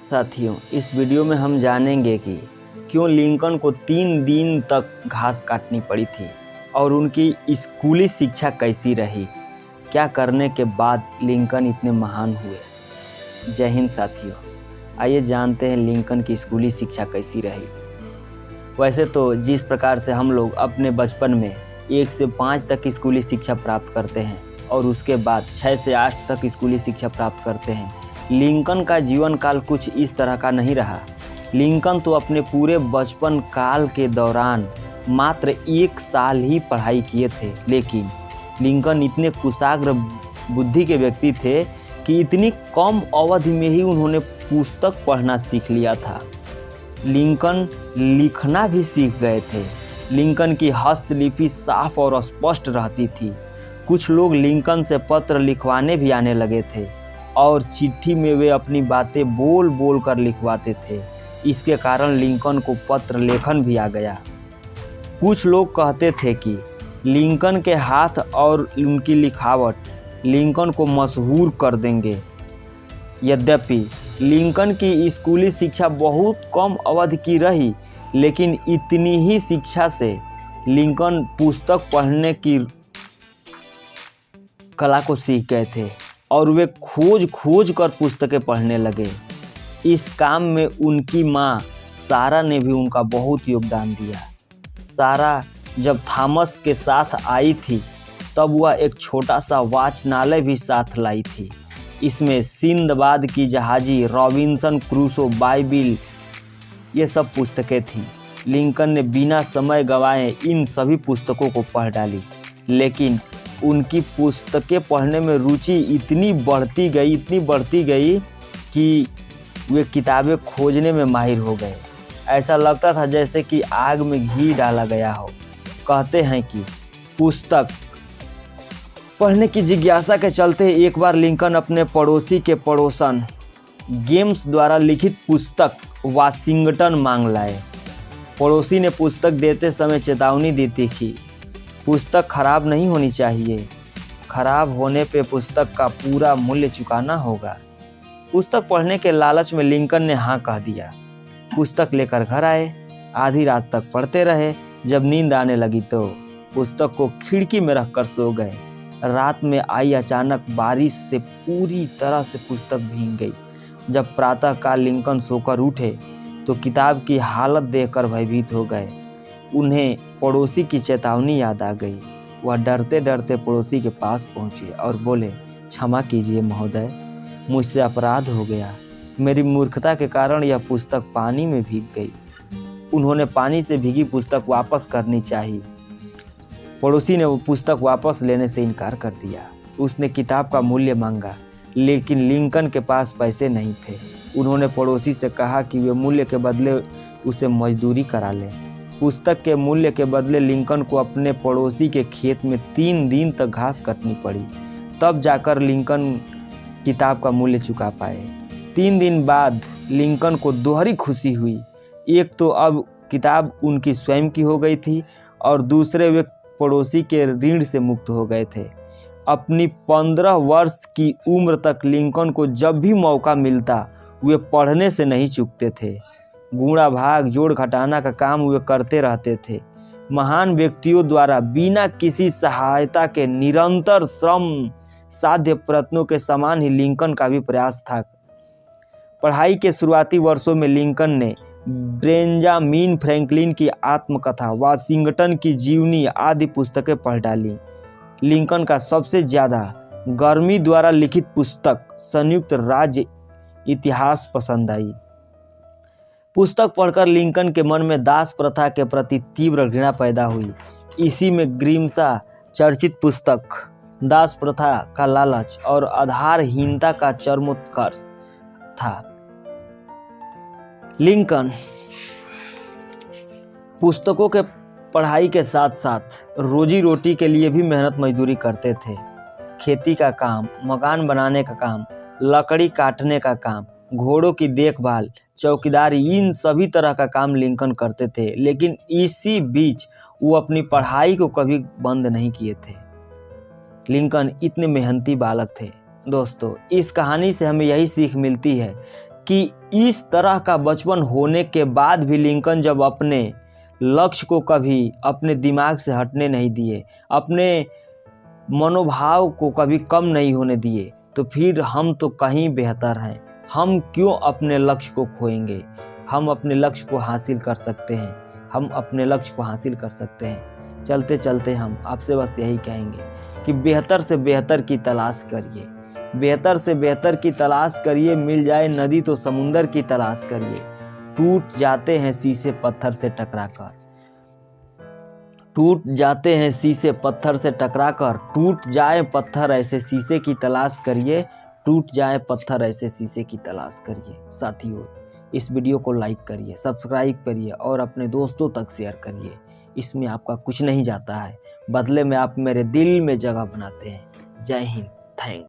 साथियों, इस वीडियो में हम जानेंगे कि क्यों लिंकन को 3 दिन तक घास काटनी पड़ी थी और उनकी स्कूली शिक्षा कैसी रही। क्या करने के बाद लिंकन इतने महान हुए। जय हिंद साथियों, आइए जानते हैं लिंकन की स्कूली शिक्षा कैसी रही। वैसे तो जिस प्रकार से हम लोग अपने बचपन में 1 से 5 तक की स्कूली शिक्षा प्राप्त करते हैं और उसके बाद 6 से 8 तक स्कूली शिक्षा प्राप्त करते हैं, लिंकन का जीवन काल कुछ इस तरह का नहीं रहा। लिंकन तो अपने पूरे बचपन काल के दौरान मात्र 1 साल ही पढ़ाई किए थे, लेकिन लिंकन इतने कुशाग्र बुद्धि के व्यक्ति थे कि इतनी कम अवधि में ही उन्होंने पुस्तक पढ़ना सीख लिया था। लिंकन लिखना भी सीख गए थे। लिंकन की हस्तलिपि साफ और स्पष्ट रहती थी। कुछ लोग लिंकन से पत्र लिखवाने भी आने लगे थे और चिट्ठी में वे अपनी बातें बोल बोल कर लिखवाते थे। इसके कारण लिंकन को पत्र लेखन भी आ गया। कुछ लोग कहते थे कि लिंकन के हाथ और उनकी लिखावट लिंकन को मशहूर कर देंगे। यद्यपि लिंकन की स्कूली शिक्षा बहुत कम अवधि की रही, लेकिन इतनी ही शिक्षा से लिंकन पुस्तक पढ़ने की कला को सीख गए थे और वे खोज खोज कर पुस्तकें पढ़ने लगे। इस काम में उनकी माँ सारा ने भी उनका बहुत योगदान दिया। सारा जब थॉमस के साथ आई थी तब वह एक छोटा सा वाचनालय भी साथ लाई थी। इसमें सिंदबाद की जहाजी, रॉबिन्सन क्रूसो, बाइबिल, ये सब पुस्तकें थीं। लिंकन ने बिना समय गंवाए इन सभी पुस्तकों को पढ़ डाली, लेकिन उनकी पुस्तकें पढ़ने में रुचि इतनी बढ़ती गई कि वे किताबें खोजने में माहिर हो गए। ऐसा लगता था जैसे कि आग में घी डाला गया हो। कहते हैं कि पुस्तक पढ़ने की जिज्ञासा के चलते एक बार लिंकन अपने पड़ोसी के पड़ोसन जेम्स द्वारा लिखित पुस्तक वाशिंगटन मांग लाए। पड़ोसी ने पुस्तक देते समय चेतावनी दी थी कि पुस्तक खराब नहीं होनी चाहिए, खराब होने पे पुस्तक का पूरा मूल्य चुकाना होगा। पुस्तक पढ़ने के लालच में लिंकन ने हाँ कह दिया। पुस्तक लेकर घर आए, आधी रात तक पढ़ते रहे। जब नींद आने लगी तो पुस्तक को खिड़की में रखकर सो गए। रात में आई अचानक बारिश से पूरी तरह से पुस्तक भीग गई। जब प्रातःकाल लिंकन सोकर उठे तो किताब की हालत देखकर भयभीत हो गए। उन्हें पड़ोसी की चेतावनी याद आ गई। वह डरते डरते पड़ोसी के पास पहुंचे और बोले, क्षमा कीजिए महोदय, मुझसे अपराध हो गया। मेरी मूर्खता के कारण यह पुस्तक पानी में भीग गई। उन्होंने पानी से भीगी पुस्तक वापस करनी चाहिए। पड़ोसी ने वो पुस्तक वापस लेने से इनकार कर दिया। उसने किताब का मूल्य मांगा, लेकिन लिंकन के पास पैसे नहीं थे। उन्होंने पड़ोसी से कहा कि वे मूल्य के बदले उसे मजदूरी करा लें। पुस्तक के मूल्य के बदले लिंकन को अपने पड़ोसी के खेत में 3 दिन तक घास काटनी पड़ी। तब जाकर लिंकन किताब का मूल्य चुका पाए। 3 दिन बाद लिंकन को दोहरी खुशी हुई। एक तो अब किताब उनकी स्वयं की हो गई थी और दूसरे वे पड़ोसी के ऋण से मुक्त हो गए थे। अपनी 15 वर्ष की उम्र तक लिंकन को जब भी मौका मिलता वे पढ़ने से नहीं चूकते थे। गुणा भाग जोड़ घटाना का काम वे करते रहते थे। महान व्यक्तियों द्वारा बिना किसी सहायता के निरंतर श्रम साध्य प्रयत्नों के समान ही लिंकन का भी प्रयास था। पढ़ाई के शुरुआती वर्षों में लिंकन ने बेंजामिन फ्रैंकलिन की आत्मकथा, वाशिंगटन की जीवनी आदि पुस्तकें पढ़ डाली। लिंकन का सबसे ज्यादा गर्मी द्वारा लिखित पुस्तक संयुक्त राज्य इतिहास पसंद आई। पुस्तक पढ़कर लिंकन के मन में दास प्रथा के प्रति तीव्र घृणा पैदा हुई। इसी में ग्रिम्सा चर्चित पुस्तक दास प्रथा का लालच और आधारहीनता का चरमोत्कर्ष था। लिंकन पुस्तकों के पढ़ाई के साथ साथ रोजी रोटी के लिए भी मेहनत मजदूरी करते थे। खेती का काम, मकान बनाने का काम, लकड़ी काटने का काम, घोड़ों की देखभाल, चौकीदारी, इन सभी तरह का काम लिंकन करते थे। लेकिन इसी बीच वो अपनी पढ़ाई को कभी बंद नहीं किए थे। लिंकन इतने मेहनती बालक थे। दोस्तों, इस कहानी से हमें यही सीख मिलती है कि इस तरह का बचपन होने के बाद भी लिंकन जब अपने लक्ष्य को कभी अपने दिमाग से हटने नहीं दिए, अपने मनोभाव को कभी कम नहीं होने दिए, तो फिर हम तो कहीं बेहतर हैं। हम क्यों अपने लक्ष्य को खोएंगे? हम अपने लक्ष्य को हासिल कर सकते हैं, हम अपने लक्ष्य को हासिल कर सकते हैं। चलते चलते हम आपसे बस यही कहेंगे कि बेहतर से बेहतर की तलाश करिए, बेहतर से बेहतर की तलाश करिए। मिल जाए नदी तो समुंदर की तलाश करिए। टूट जाते हैं शीशे पत्थर से टकराकर, टूट जाते हैं शीशे पत्थर से टकराकर। टूट जाए पत्थर ऐसे शीशे की तलाश करिए, टूट जाए पत्थर ऐसे शीशे की तलाश करिए। साथियों, इस वीडियो को लाइक करिए, सब्सक्राइब करिए और अपने दोस्तों तक शेयर करिए। इसमें आपका कुछ नहीं जाता है, बदले में आप मेरे दिल में जगह बनाते हैं। जय हिंद, थैंक